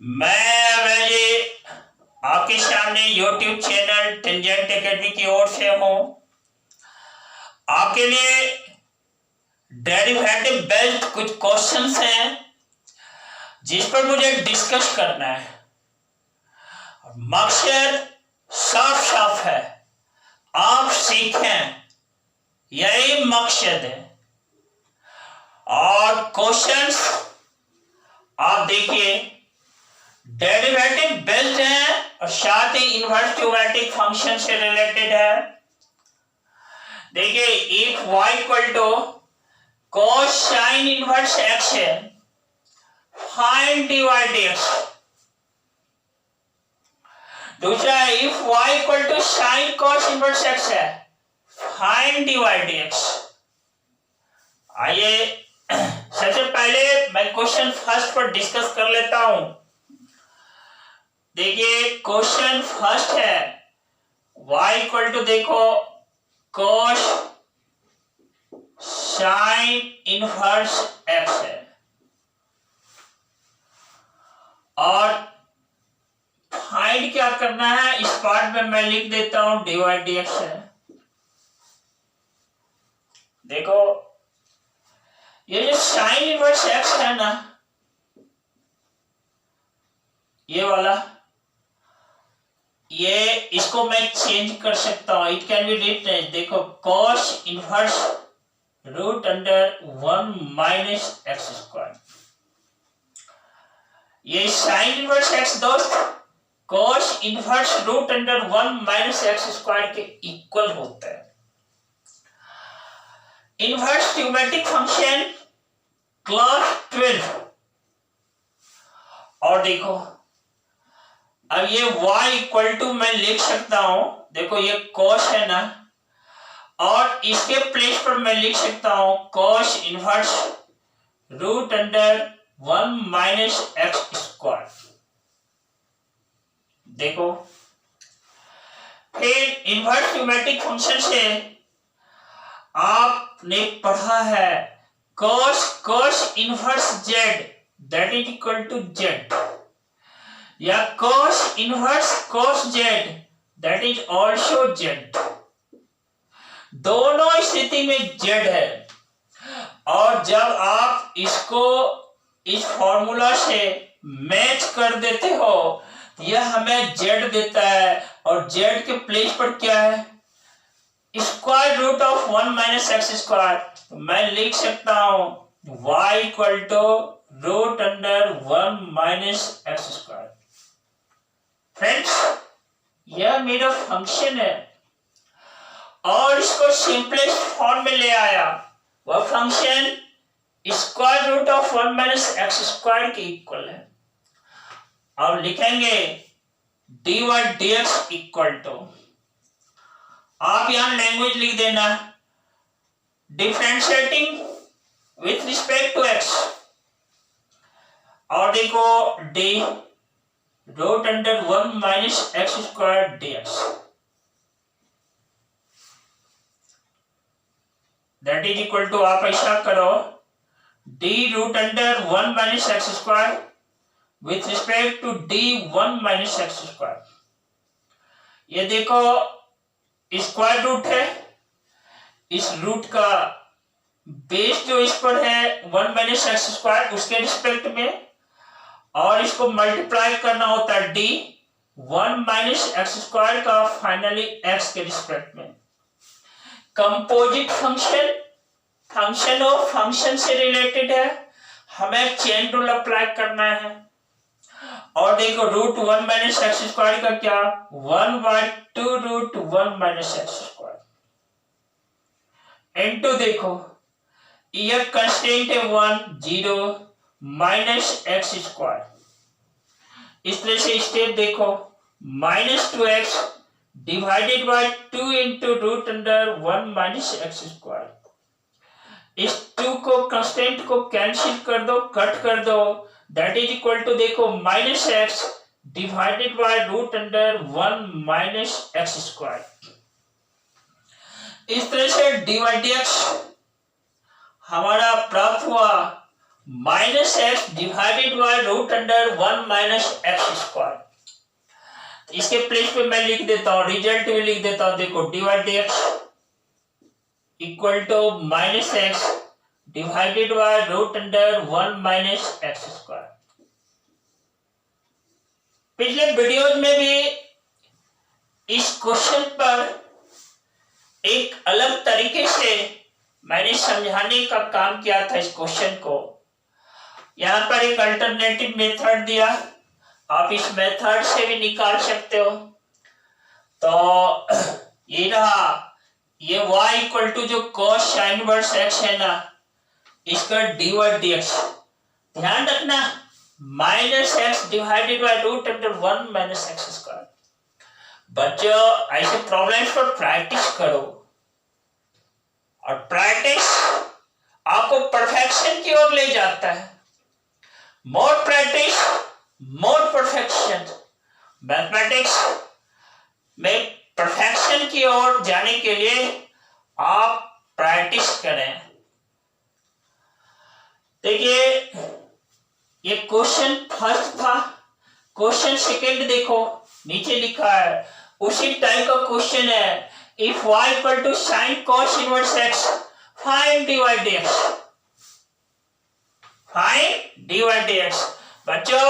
मैं अवैजी आपके सामने YouTube चैनल टेंजेंट एकेडमी की ओर से हूँ। आपके लिए डेरिवेटिव बेस्ड कुछ क्वेश्चंस हैं जिस पर मुझे डिस्कस करना है। मकसद साफ साफ है, आप सीखें, यही मकसद है। और क्वेश्चंस आप देखिए, डेरिवेटिव बेस्ड है और साथ ही इनवर्स क्यूबैटिक फंक्शन से रिलेटेड है। देखिए, if y equal to cos sin inverse x है, फाइंड dy dx। दूसरा है if y equal to sin cos inverse x है, फाइंड dy dx। आइए सबसे पहले मैं क्वेश्चन फर्स्ट पर डिस्कस कर लेता हूं। देखिए, क्वेश्चन फर्स्ट है y इक्वल टू देखो cos sin इनवर्स x है और फाइंड क्या करना है, इस पार्ट में मैं लिख देता हूं dy dx है। देखो, ये जो sin इनवर्स x है ना, ये वाला, ये इसको मैं चेंज कर सकता हूं। इट कैन बी रिटन, देखो cos inverse root under 1 minus x square. ये sin इनवर्स x दोस्त cos inverse root under 1 minus x square के इक्वल होता है। इनवर्स क्यूबैटिक फंक्शन क्लास 12। और देखो, अब ये y इक्वल टू मैं लिख सकता हूं, देखो ये cos है ना, और इसके प्लेस पर मैं लिख सकता हूं cos inverse root under 1 minus x square. देखो, फिर इनवर्स क्यूबैटिक फंक्शन से आपने पढ़ा है cos inverse z that is equal to z, या cos inverse cos z that is also z। दोनों स्थिति में z है, और जब आप इसको इस फॉर्मूला से मैच कर देते हो, यह हमें z देता है, और z के प्लेस पर क्या है, square root of 1 minus x square. तो मैं लिख सकता हूं y equal to root under 1 minus x square. Friends, यह मेरा फंक्शन है और इसको सिंपलेस्ट फॉर्म में ले आया। वह function square root of 1 minus x square के इक्वल है। अब लिखेंगे dy dx इक्वल टू, आप यहां लैंग्वेज लिख देना, differentiating with respect to x, और देखो d root under 1 minus x square dx that is equal to, आप ऐसा करो d root under 1 minus x square with respect to d 1 minus x square. ये देखो स्क्वायर रूट है, इस root का बेस जो इस पर है 1 माइनस एक्स स्क्वायर उसके रिस्पेक्ट में, और इसको मल्टीप्लाई करना होता है d 1 माइनस एक्स स्क्वायर का फाइनली x के रिस्पेक्ट में। Composite function function of function से रिलेटेड है, हमें चेन रूल अप्लाई करना है। और देखो रूट 1 माइनस एक्स स्क्वायर का क्या, 1/2 root 1 minus x square into, देखो यह कंस्टेंट है 1 0 माइनस एक्स स्क्वायर। इस तरह से स्टेप देखो, -2x divided by 2 into root under 1 minus x square. इस 2 को कंस्टेंट को कैंसिल कर दो, कट कर दो, दैट इज इक्वल टू देखो -x divided by root under 1 minus x square. इस तरह से dy dx हमारा प्राप्त हुआ minus x divided by root under 1 minus x square. इसके प्लेस पे मैं लिख देता हूं, रिजल्ट भी लिख देता हूं। देखो divide x equal to minus x divided by root under 1 minus x square. पिछले वीडियोज में भी इस क्वेश्चन पर एक अलग तरीके से मैंने समझाने का काम किया था इस क्वेश्चन को। यहां पर एक अल्टरनेटिव मेथड दिया, आप इस मेथड से भी निकाल सकते हो। तो ये रहा, ये y इक्वल टू जो cos sin इनवर्स x है ना, इसका dy dx। ध्यान रखना minus x divided by root under 1 minus x square. बच्चों ऐसे प्रॉब्लम्स पर प्रैक्टिस करो, और प्रैक्टिस आपको परफेक्शन की ओर ले जाता है। More practice more perfection. Mathematics में परफेक्शन की ओर जाने के लिए आप प्रैक्टिस करें। देखिए ये क्वेश्चन फर्स्ट था, क्वेश्चन सेकंड देखो नीचे लिखा है, उसी टाइप का क्वेश्चन है। If y equal to sine cos inverse x find dy dx। Find dy dx। बच्चों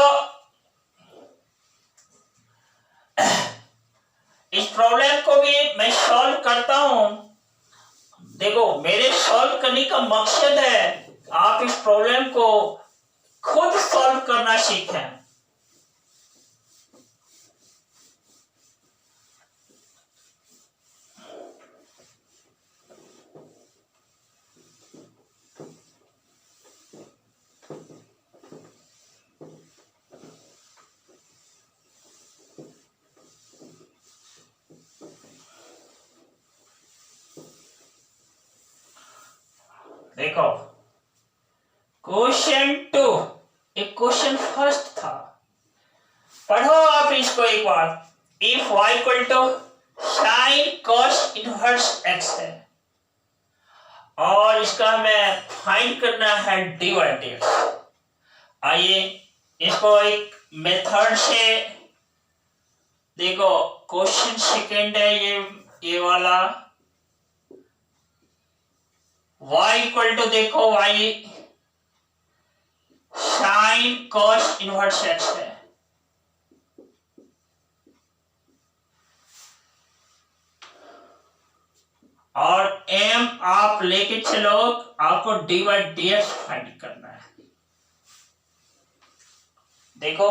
इस प्रॉब्लम को भी मैं सॉल्व करता हूं। देखो मेरे सॉल्व करने का मकसद है आप इस प्रॉब्लम को खुद सॉल्व करना सीखें। देखो क्वेश्चन 2 एक क्वेश्चन फर्स्ट था, पढ़ो आप इसको एक बार। If y equal to sine cos inverse x है और इसका हमें फाइंड करना है dy dx। आइए इसको एक मेथड से देखो। क्वेश्चन सेकंड है ये वाला। y इक्वल टू देखो y sign cos inverse x है, और m आप लेके चलो, आपको dy dx फाइंड करना है। देखो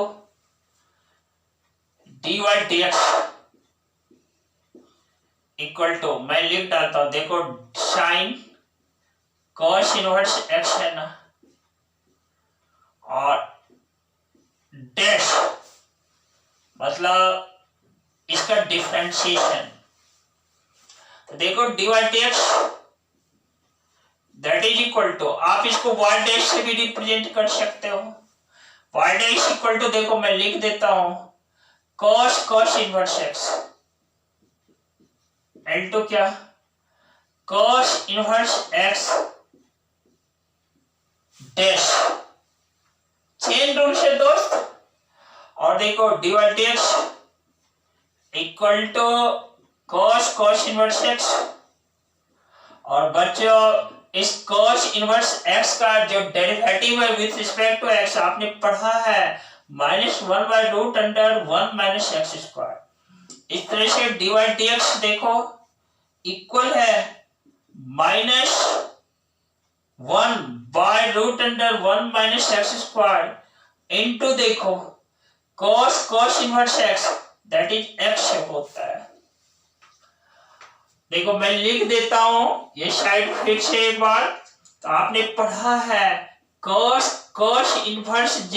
dy dx इक्वल टू मैं लिख डालता हूं। देखो साइन कॉस इनवर्स x है ना, और डैश मतलब इसका डिफरेंशिएशन। तो देखो dy dx that is equal to, आप इसको y डैश से भी रिप्रेजेंट कर सकते हो। y डैश इक्वल टू देखो मैं लिख देता हूं cos inverse x equal to क्या cos inverse x dash, chain rule से दोस्त। और देखो dy dx equal to cos inverse x, और बच्चों इस cos इनवर्स x का जो डेरिवेटिव है विथ रिस्पेक्ट टू x आपने पढ़ा है -1 by root under 1 minus x square. इस तरह से dy dx देखो इक्वल है -1 by root under 1 minus x square into देखो cos inverse x that is x होता है। देखो मैं लिख देता हूं ये साइड फिर से एक बार। तो आपने पढ़ा है cos inverse z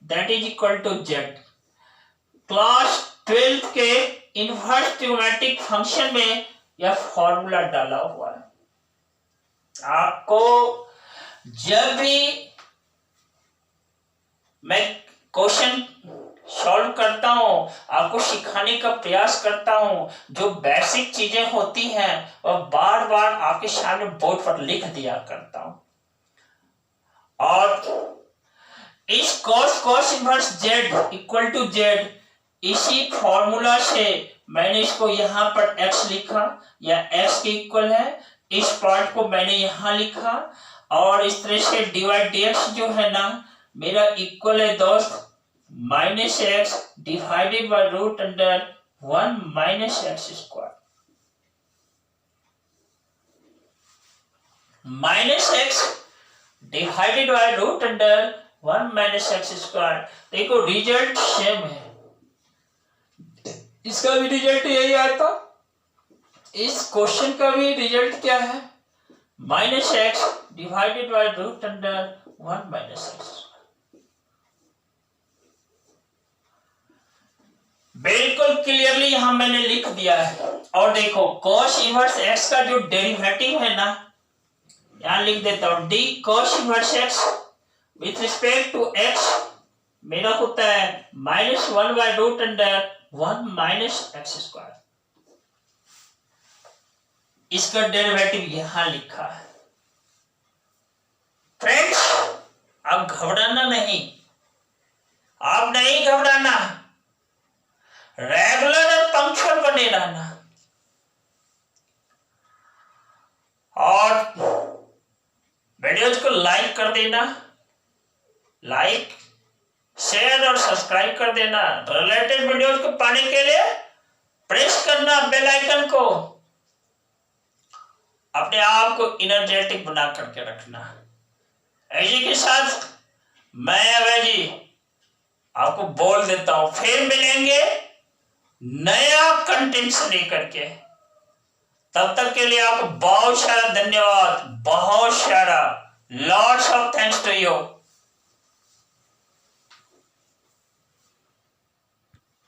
that is equal to z। Class 12 के इनवर्स ट्रिग्नोमेट्रिक फंक्शन में यह फॉर्मूला डाला हुआ है। आपको जब भी मैं क्वेश्चन सॉल्व करता हूं आपको सिखाने का प्रयास करता हूं, जो बेसिक चीजें होती हैं वह बार बार आपके सामने बोर्ड पर लिख दिया करता हूं। और इस cos inverse z equal to z, इसी फॉर्मूला से मैंने इसको यहां पर x लिखा या x के इक्वल है, इस पार्ट को मैंने यहां लिखा और इस तरह से डिवाइड dx जो है ना मेरा इक्वल है दोस्त minus x divided by root under 1 minus x square, minus x divided by root under 1 minus x square. देखो रिजल्ट सेम है, इसका भी रिजल्ट यही आया था, इस क्वेश्चन का भी रिजल्ट क्या है, minus x divided by root under 1 minus x. बिल्कुल क्लियरली यहां मैंने लिख दिया है। और देखो cos इनवर्स x का जो डेरिवेटिव है ना, यहां लिख देता हूं d cos inverse x with respect to x मेरा होता है -1 by root under 1 minus x square. इसका डेरिवेटिव यहां लिखा है। फ्रेंड्स अब घबराना नहीं, आप नहीं घबराना, रेगुलर और पंक्चुअल बने रहना और वीडियोज को लाइक कर देना, लाइक शेयर और सब्सक्राइब कर देना। रिलेटेड वीडियोज को पाने के लिए प्रेस करना बेल आइकन को, अपने आप को एनर्जेटिक बना करके रखना। इसी के साथ मैं अभय जी आपको बोल देता हूं, फिर मिलेंगे नया कंटेंट से लेकर के। तब तक के लिए आपको बहुत सारा धन्यवाद, बहुत सारा lots of thanks to you.